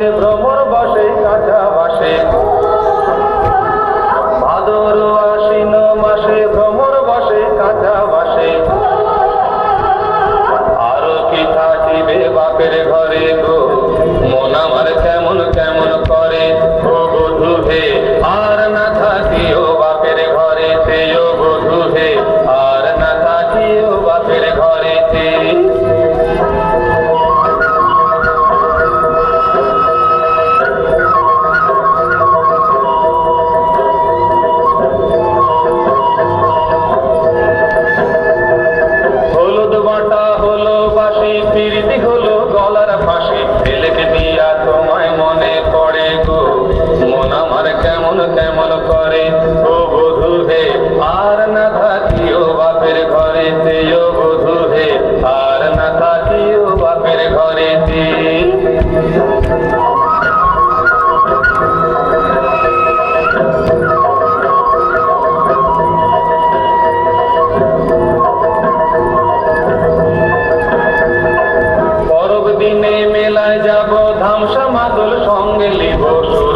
ভ্রমর বসে কাঁচা বাসে ভাদর আশ্বিন মাসে ভ্রমর বসে কাঁচা বাসে আরো কি থাকিবে বাপের ঘরে গো মন আমার কেমন কেমন করে ও বধূ হে আর না থাকিও বাপের ঘরে ও বধূ হে আর না থাকিও বাপের ঘরেতে। প্রীতি হলো গলার ফাঁসি ছেলেকে দিয়া তোমায় মনে পড়ে গো মন আমার কেমন কেমন করে ও বধূ হে আর না থাকিও বাপের ঘরে ও বধূ হে আর না থাকিও বাপের ঘরেতে। দিনে মেলায় যাব ধামসা মাদল সঙ্গে লিব সুর